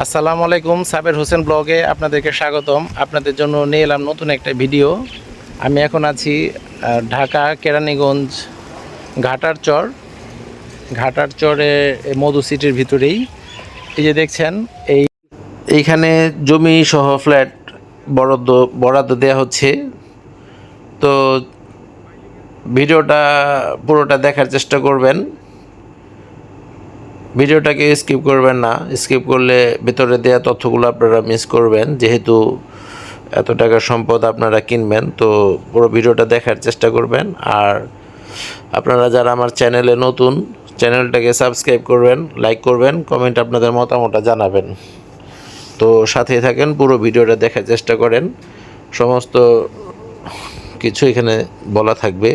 আসসালামু আলাইকুম, সাবের হোসেন ব্লগে আপনাদেরকে স্বাগতম। আপনাদের জন্য নিয়ে এলাম নতুন একটা ভিডিও। আমি এখন আছি ঢাকা কেরানীগঞ্জ ঘাটার চরে মধু সিটির ভিতরেই। এই যে দেখছেন, এইখানে জমি সহ ফ্ল্যাট বরাদ্দ দেওয়া হচ্ছে। তো ভিডিওটা পুরোটা দেখার চেষ্টা করবেন, ভিডিওটাকে স্কিপ করবেন না। স্কিপ করলে ভেতরে দেওয়া তথ্যগুলো আপনারা মিস করবেন, যেহেতু এত টাকার সম্পদ আপনারা কিনবেন। তো পুরো ভিডিওটা দেখার চেষ্টা করবেন। আর আপনারা যারা আমার চ্যানেলে নতুন, চ্যানেলটাকে সাবস্ক্রাইব করবেন, লাইক করবেন, কমেন্ট আপনাদের মতামতটা জানাবেন। তো সাথেই থাকেন, পুরো ভিডিওটা দেখার চেষ্টা করেন, সমস্ত কিছু এখানে বলা থাকবে।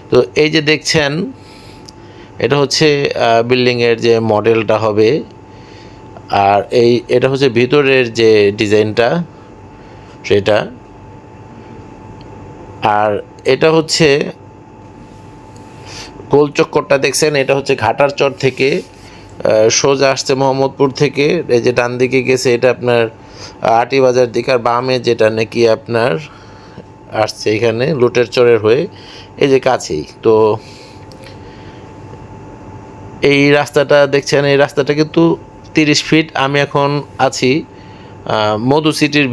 তো এই যে দেখছেন, এটা হচ্ছে বিল্ডিংয়ের যে মডেলটা হবে। আর এটা হচ্ছে ভিতরের যে ডিজাইনটা সেটা। আর এটা হচ্ছে গোল চক্করটা দেখছেন, এটা হচ্ছে ঘাটার চর থেকে সোজা আসছে মোহাম্মদপুর থেকে। এই যে ডান দিকে গেছে এটা আপনার আটি বাজার দিকে, আর বামে যেটা নাকি আপনার আসছে এখানে লুটের চরের হয়ে, এই যে কাছেই। তো এই রাস্তাটা দেখছেন, এই রাস্তাটা কিন্তু 30 ফিট। আমি এখন আছি মধু সিটির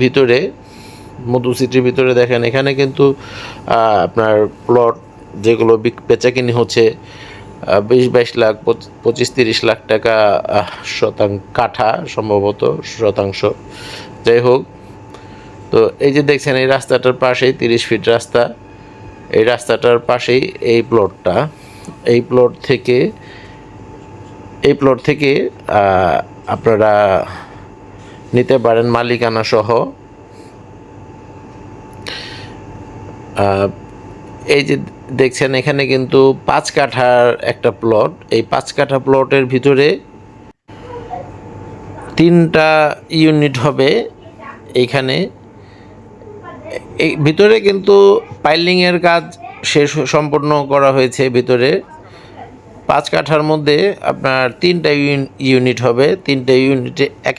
ভিতরে। দেখেন এখানে কিন্তু আপনার প্লট যেগুলো বেচাকিনি হচ্ছে 20-22 লাখ, 25-30 লাখ টাকা কাঠা, সম্ভবত শতাংশ, যাই হোক। তো এই যে দেখছেন, এই রাস্তাটার পাশেই 30 ফিট রাস্তা, এই রাস্তাটার পাশেই এই প্লটটা। এই প্লট থেকে আপনারা নিতে পারেন মালিকানা সহ। এই যে দেখছেন, এখানে কিন্তু 5 কাঠার একটা প্লট। এই 5 কাঠা প্লটের ভিতরে 3টা ইউনিট হবে। এইখানে এই ভিতরে কিন্তু পাইলিংয়ের কাজ সম্পূর্ণ করা হয়েছে। ভিতরে 5 কাঠার মধ্যে আপনার 3টা ইউনিট হবে। 3টা ইউনিটে এক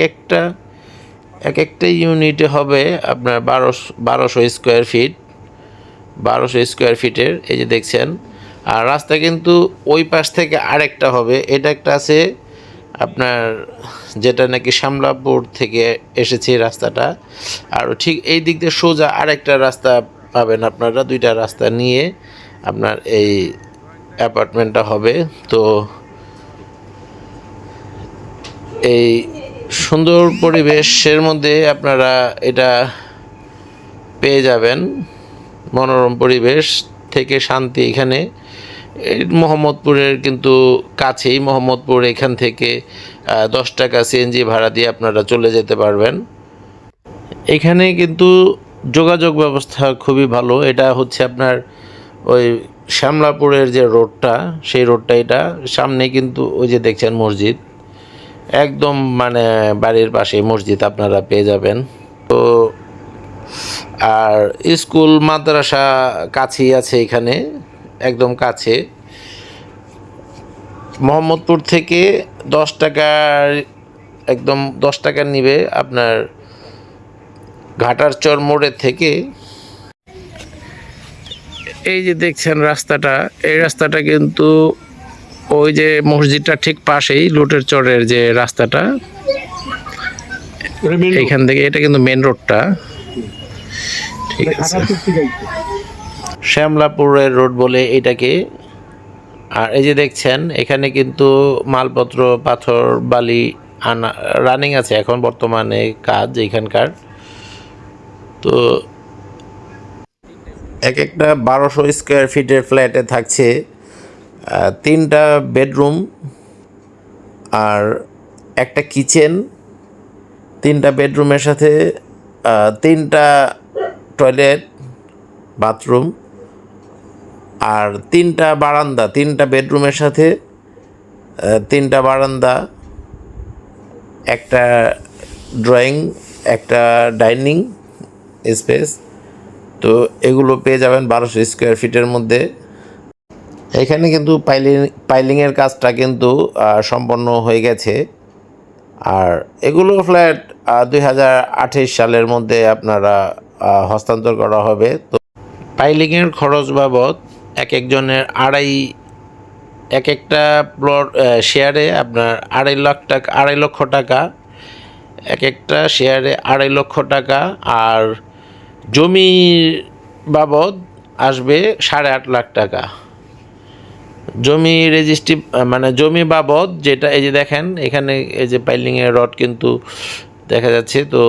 একটা ইউনিটে হবে আপনার 1200 স্কোয়ার ফিট, 1200 স্কোয়ার ফিটের। এই যে দেখছেন, আর রাস্তা কিন্তু ওই পাশ থেকে আরেকটা হবে। এটা একটা আছে আপনার, যেটা নাকি শামলাপুর থেকে এসেছে রাস্তাটা। আর ঠিক এই দিক দিয়ে সোজা আরেকটা রাস্তা পাবেন আপনারা। 2টা রাস্তা নিয়ে আপনার এই অ্যাপার্টমেন্টটা হবে। তো এই সুন্দর পরিবেশের মধ্যে আপনারা এটা পেয়ে যাবেন, মনোরম পরিবেশ থেকে শান্তি। এখানে মোহাম্মদপুরের কিন্তু কাছেই মোহাম্মদপুর, এখান থেকে 10 টাকা সিএনজি ভাড়া দিয়ে আপনারা চলে যেতে পারবেন। এখানে কিন্তু যোগাযোগ ব্যবস্থা খুবই ভালো। এটা হচ্ছে আপনার ওই শ্যামলাপুরের যে রোডটা, সেই রোডটা, এটা সামনে কিন্তু ওই যে দেখছেন মসজিদ, একদম মানে বাড়ির পাশে মসজিদ আপনারা পেয়ে যাবেন। তো আর স্কুল মাদ্রাসা কাছেই আছে, এখানে একদম কাছে। মোহাম্মদপুর থেকে 10 টাকার, একদম 10 টাকা নিবে আপনার ঘাটার চর মোড়ের থেকে। এই যে দেখছেন রাস্তাটা, এই রাস্তাটা কিন্তু ওই যে মসজিদটা ঠিক পাশেই, লুটের চরের যে রাস্তাটা, এইখান থেকে এটা কিন্তু মেন রোডটা। ঠিক আছে, শ্যামলাপুরের রোড বলে এটাকে। আর এই যে দেখছেন, এখানে কিন্তু মালপত্র, পাথর, বালি আনা রানিং আছে এখন বর্তমানে কাজ এখানকার। তো একটা 1200 স্কোয়ার ফিটের ফ্ল্যাটে থাকছে 3টা বেডরুম আর একটা কিচেন। 3টা বেডরুমের সাথে 3টা টয়লেট, বাথরুম, আর 3টা বারান্দা। 3টা বেডরুমের সাথে 3টা বারান্দা, একটা ড্রয়িং, একটা ডাইনিং স্পেস। তো এগুলো পেয়ে যাবেন 1200 স্কোয়ার ফিটের মধ্যে। এখানে কিন্তু পাইলিংয়ের কাজটা কিন্তু সম্পন্ন হয়ে গেছে। আর এগুলো ফ্ল্যাট 2028 সালের মধ্যে আপনারা হস্তান্তর করা হবে। তো পাইলিংয়ের খরচ বাবদ এক একজনের এক একটা প্লট শেয়ারে আপনার 2.5 লক্ষ টাকা, এক একটা শেয়ারে 2.5 লক্ষ টাকা। আর জমি বাবদ আসবে 8.5 লাখ টাকা। জমি রেজিস্ট্রি মানে জমি বাবদ যেটা, এই যে দেখেন এখানে এই যে পাইলিংয়ের রড কিন্তু দেখা যাচ্ছে। তো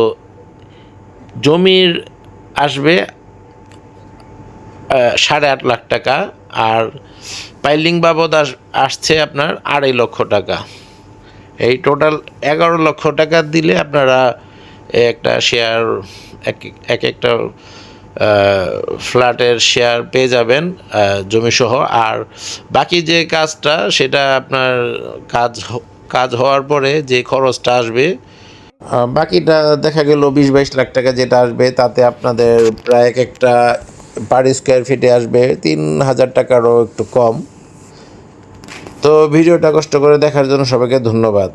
জমির আসবে 8.5 লাখ টাকা, আর পাইলিং বাবদ আসছে আপনার 2.5 লক্ষ টাকা। এই টোটাল 11 লক্ষ টাকা দিলে আপনারা একটা শেয়ার এক একটা ফ্ল্যাটের শেয়ার পেয়ে যাবেন জমিসহ। আর বাকি যে কাজটা, সেটা আপনার কাজ হওয়ার পরে যে খরচটা আসবে, বাকিটা দেখা গেল 20-22 লাখ টাকা যেটা আসবে, তাতে আপনাদের প্রায় এক একটা পার স্কোয়ার ফিটে আসবে 3,000 টাকারও একটু কম। তো ভিডিওটা কষ্ট করে দেখার জন্য সবাইকে ধন্যবাদ।